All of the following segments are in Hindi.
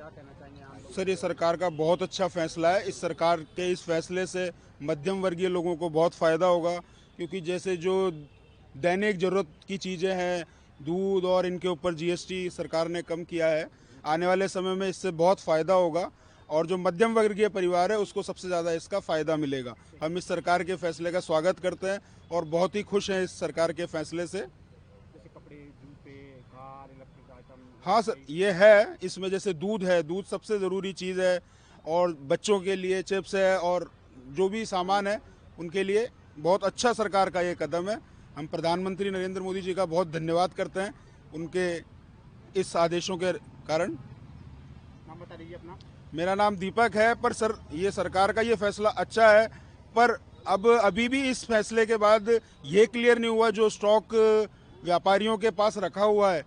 क्या कहना चाहेंगे आम लोग? सर, ये सरकार का बहुत अच्छा फैसला है। इस सरकार के इस फैसले से मध्यम वर्गीय लोगों को बहुत फ़ायदा होगा, क्योंकि जैसे जो दैनिक ज़रूरत की चीज़ें हैं, दूध और इनके ऊपर जीएसटी सरकार ने कम किया है। आने वाले समय में इससे बहुत फ़ायदा होगा और जो मध्यम वर्गीय परिवार है उसको सबसे ज़्यादा इसका फ़ायदा मिलेगा। हम इस सरकार के फैसले का स्वागत करते हैं और बहुत ही खुश हैं इस सरकार के फैसले से। जैसे कपड़े, जूते, कार, इलेक्ट्रिक आइटम, हाँ सर, कई ये है। इसमें जैसे दूध है, दूध सबसे ज़रूरी चीज़ है, और बच्चों के लिए चिप्स है, और जो भी सामान है उनके लिए बहुत अच्छा सरकार का ये कदम है। हम प्रधानमंत्री नरेंद्र मोदी जी का बहुत धन्यवाद करते हैं उनके इस आदेशों के कारण। नाम बता दीजिए अपना। मेरा नाम दीपक है। पर सर, ये सरकार का ये फैसला अच्छा है, पर अब अभी भी इस फैसले के बाद ये क्लियर नहीं हुआ जो स्टॉक व्यापारियों के पास रखा हुआ है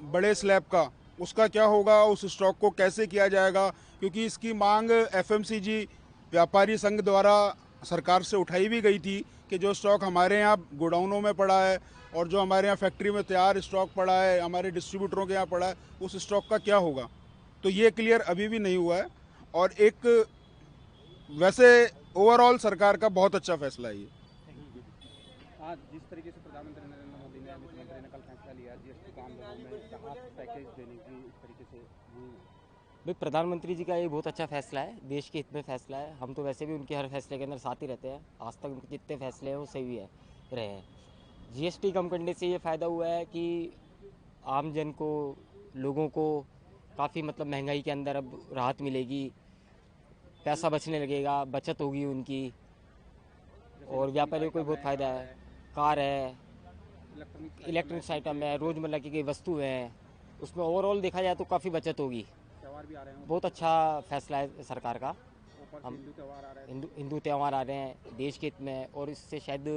बड़े स्लैब का, उसका क्या होगा, उस स्टॉक को कैसे किया जाएगा, क्योंकि इसकी मांग एफएमसीजी व्यापारी संघ द्वारा सरकार से उठाई भी गई थी कि जो स्टॉक हमारे यहाँ गोडाउनों में पड़ा है और जो हमारे यहाँ फैक्ट्री में तैयार स्टॉक पड़ा है, हमारे डिस्ट्रीब्यूटरों के यहाँ पड़ा है, उस स्टॉक का क्या होगा। तो ये क्लियर अभी भी नहीं हुआ है। और एक वैसे ओवरऑल सरकार का बहुत अच्छा फैसला है ये। आज जिस तरीके से प्रधानमंत्री नरेंद्र मोदी ने, मुख्यमंत्री ने कल फैसला लिया जीएसटी का आम लोगों में राहत पैकेज देने की, इस तरीके से भाई प्रधानमंत्री जी का ये बहुत अच्छा फैसला है, देश के हित में फैसला है। हम तो वैसे भी उनके हर फैसले के अंदर साथ ही रहते हैं। आज तक उनके जितने फैसले हैं वो सही है रहे हैं। जीएसटी कम करने से ये फ़ायदा हुआ है कि आम जन को, लोगों को काफ़ी मतलब महंगाई के अंदर अब राहत मिलेगी, पैसा बचने लगेगा, बचत होगी उनकी, और व्यापारियों को भी बहुत फ़ायदा है। कार है, इलेक्ट्रॉनिक्स आइटम है, रोज़मर्रा की कई वस्तु हैं, उसमें ओवरऑल देखा जाए तो काफ़ी बचत होगी। त्यौहार भी आ रहे हैं, बहुत अच्छा फैसला है सरकार का। ऊपर से हम हिंदू त्यौहार आ रहे हैं। हिंदू त्यौहार आ रहे हैं देश के हित में, और इससे शायद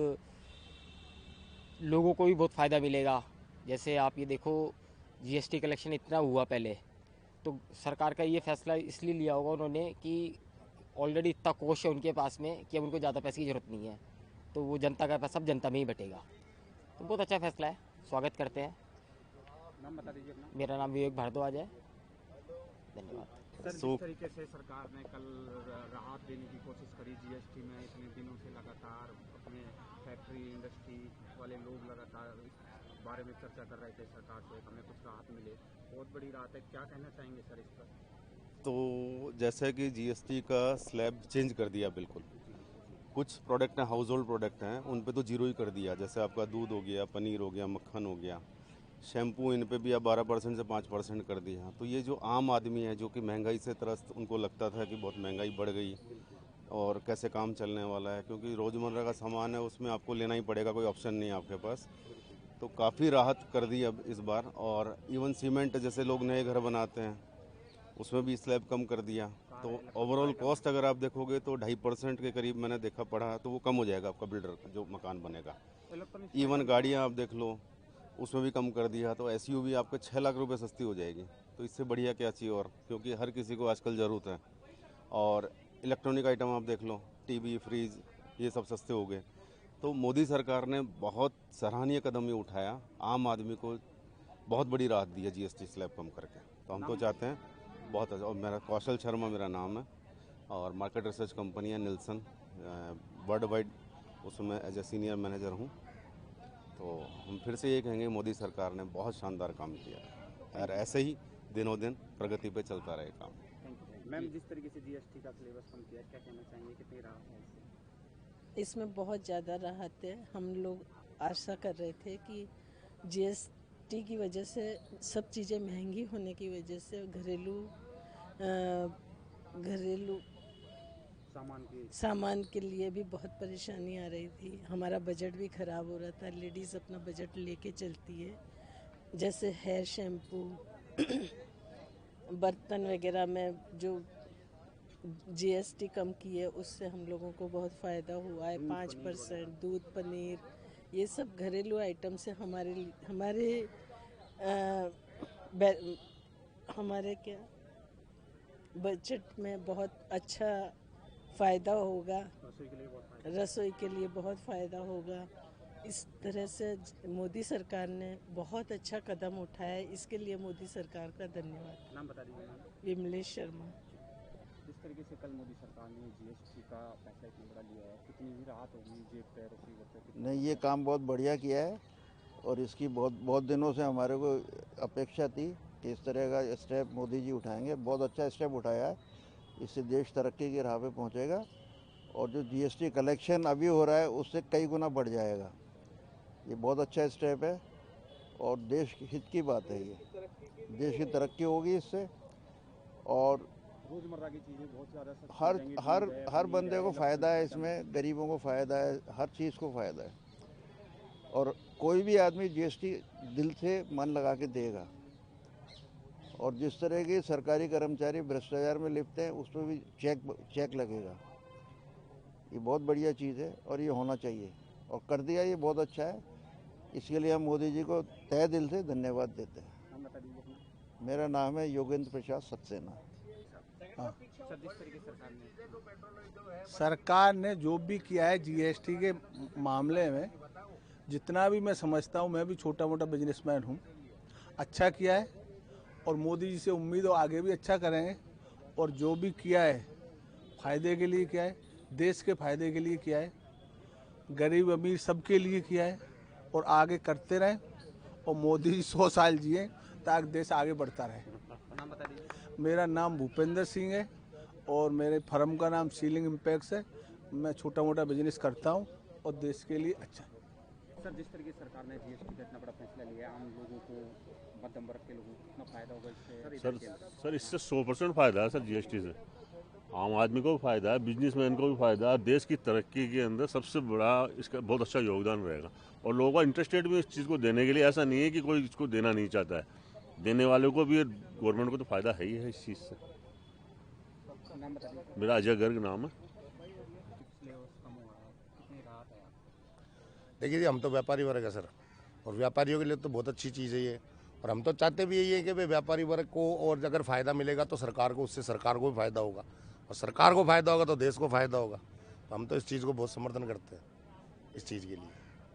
लोगों को भी बहुत फ़ायदा मिलेगा। जैसे आप ये देखो, जीएसटी कलेक्शन इतना हुआ पहले, तो सरकार का ये फैसला इसलिए लिया होगा उन्होंने कि ऑलरेडी इतना कोष है उनके पास में कि अब उनको ज़्यादा पैसे की ज़रूरत नहीं है, तो वो जनता का पैसा अब जनता में ही बटेगा। तो बहुत अच्छा फैसला है, स्वागत करते हैं। नाम बता दीजिए अपना। मेरा नाम विवेक भारद्वाज है। धन्यवाद। सर, जिस तरीके से सरकार ने कल राहत देने की कोशिश करी जीएसटी में, इतने दिनों से लगातार अपने फैक्ट्री इंडस्ट्री वाले लोग लगातार इस बारे में चर्चा कर रहे थे सरकार से, हमें कुछ राहत मिले, बहुत बड़ी राहत है। क्या कहना चाहेंगे सर इस पर? तो जैसे कि जीएसटी का स्लैब चेंज कर दिया बिल्कुल। कुछ प्रोडक्ट हैं, हाउस होल्ड प्रोडक्ट हैं, उन पे तो जीरो ही कर दिया। जैसे आपका दूध हो गया, पनीर हो गया, मक्खन हो गया, शैम्पू, इन पे भी अब 12% से 5% कर दिया। तो ये जो आम आदमी है जो कि महंगाई से त्रस्त, उनको लगता था कि बहुत महंगाई बढ़ गई और कैसे काम चलने वाला है, क्योंकि रोज़मर्रा का सामान है उसमें आपको लेना ही पड़ेगा, कोई ऑप्शन नहीं है आपके पास। तो काफ़ी राहत कर दी अब इस बार। और इवन सीमेंट, जैसे लोग नए घर बनाते हैं उसमें भी स्लैब कम कर दिया। तो ओवरऑल कॉस्ट अगर आप देखोगे तो 2.5% के करीब मैंने देखा पड़ा, तो वो कम हो जाएगा आपका बिल्डर का जो मकान बनेगा। इवन गाड़ियाँ आप देख लो, उसमें भी कम कर दिया। तो एसयूवी आपके 6 लाख रुपए सस्ती हो जाएगी। तो इससे बढ़िया क्या चाहिए और, क्योंकि हर किसी को आजकल ज़रूरत है। और इलेक्ट्रॉनिक आइटम आप देख लो, टीवी, फ्रिज, ये सब सस्ते हो गए। तो मोदी सरकार ने बहुत सराहनीय कदम ये उठाया, आम आदमी को बहुत बड़ी राहत दी है जीएसटी स्लैब कम करके। तो हम तो चाहते हैं बहुत अच्छा। और मेरा कौशल शर्मा मेरा नाम है, और मार्केट रिसर्च कंपनी है निल्सन वर्ल्ड वाइड, उसमें एज ए सीनियर मैनेजर हूँ। तो हम फिर से ये कहेंगे मोदी सरकार ने बहुत शानदार काम किया और ऐसे ही दिनों दिन प्रगति पे चलता रहे काम। मैम, जिस तरीके से जीएसटी का सिलेबस कम किया, क्या कहना चाहेंगे, कितनी राहत है इससे? इसमें बहुत ज़्यादा राहत है। हम लोग आशा कर रहे थे कि जीएसटी की वजह से, सब चीज़ें महंगी होने की वजह से घरेलू सामान के लिए भी बहुत परेशानी आ रही थी। हमारा बजट भी ख़राब हो रहा था। लेडीज़ अपना बजट लेके चलती है, जैसे हेयर शैम्पू बर्तन वगैरह में जो जीएसटी कम की है उससे हम लोगों को बहुत फ़ायदा हुआ है। 5% दूध, पनीर, ये सब घरेलू आइटम से हमारे क्या बजट में बहुत अच्छा फ़ायदा होगा। रसोई के लिए बहुत फ़ायदा होगा। इस तरह से मोदी सरकार ने बहुत अच्छा कदम उठाया है, इसके लिए मोदी सरकार का धन्यवाद। नाम बता दीजिए मैम। विमलेश शर्मा। जिस तरीके से कल मोदी सरकार ने जीएसटी का फैसला इतना बड़ा लिया है, कितनी ही राहत होगी जेब पे रसीद पे? नहीं, ये काम बहुत बढ़िया किया है और इसकी बहुत बहुत दिनों से हमारे को अपेक्षा थी कि इस तरह का स्टेप मोदी जी उठाएंगे। बहुत अच्छा स्टेप उठाया है, इससे देश तरक्की की राह पे पहुंचेगा और जो जीएसटी कलेक्शन अभी हो रहा है उससे कई गुना बढ़ जाएगा। ये बहुत अच्छा स्टेप है और देश के हित की बात है। ये देश की तरक्की होगी इससे और रोजमर्रा की चीजें बहुत ज़्यादा सस्ती हो जाएंगी, दूध हर पनीर बंदे को लहसुन, फ़ायदा है, टमाटर। इसमें गरीबों को फ़ायदा है, हर चीज़ को फ़ायदा है और कोई भी आदमी जीएसटी दिल से मन लगा के देगा। और जिस तरह के सरकारी कर्मचारी भ्रष्टाचार में लिप्त हैं उस पर भी चेक लगेगा। ये बहुत बढ़िया चीज़ है और ये होना चाहिए और कर दिया, ये बहुत अच्छा है। इसके लिए हम मोदी जी को तहे दिल से धन्यवाद देते हैं। नाम बता दीजिए अपना। मेरा नाम है योगेंद्र प्रसाद सक्सेना। सर, जिस तरीके सरकार ने जो भी किया है जीएसटी के मामले में, जितना भी मैं समझता हूँ, मैं भी छोटा मोटा बिजनेसमैन हूँ, अच्छा किया है और मोदी जी से उम्मीद हो आगे भी अच्छा करेंगे। और जो भी किया है फ़ायदे के लिए किया है, देश के फ़ायदे के लिए किया है, गरीब अमीर सबके लिए किया है और आगे करते रहें और मोदी जी 100 साल जिए ताकि देश आगे बढ़ता रहे। नाम बता दीजिए। मेरा नाम भूपेंद्र सिंह है और मेरे फर्म का नाम सीलिंग इम्पैक्ट्स है। मैं छोटा मोटा बिजनेस करता हूँ और देश के लिए अच्छा। सर, जिस तरीके से सरकार ने जीएसटी का इतना बड़ा फैसला लिया है, आम लोगों को, मध्यम वर्ग के लोगों को कितना फायदा होगा इससे? सर इससे 100% फ़ायदा है सर। जीएसटी से आम आदमी को भी फ़ायदा है, बिजनेसमैन को भी फ़ायदा है, देश की तरक्की के अंदर सबसे बड़ा इसका बहुत अच्छा योगदान रहेगा और लोगों का इंटरेस्टेड भी इस चीज़ को देने के लिए। ऐसा नहीं है कि कोई इसको देना नहीं चाहता है, देने वालों को भी, गवर्नमेंट को तो फ़ायदा है ही है इस चीज़ से। नाम बता दीजिए। मेरा अजय गर्ग नाम है। पिछले वर्ष कम हुआ है, कितनी राहत है? देखिए जी, हम तो व्यापारी वर्ग है सर और व्यापारियों के लिए तो बहुत अच्छी चीज़ है ये और हम तो चाहते भी यही है कि भाई व्यापारी वर्ग को और अगर फ़ायदा मिलेगा तो सरकार को, उससे सरकार को भी फ़ायदा होगा और सरकार को फ़ायदा होगा तो देश को फ़ायदा होगा। तो हम तो इस चीज़ को बहुत समर्थन करते हैं, इस चीज़ के लिए।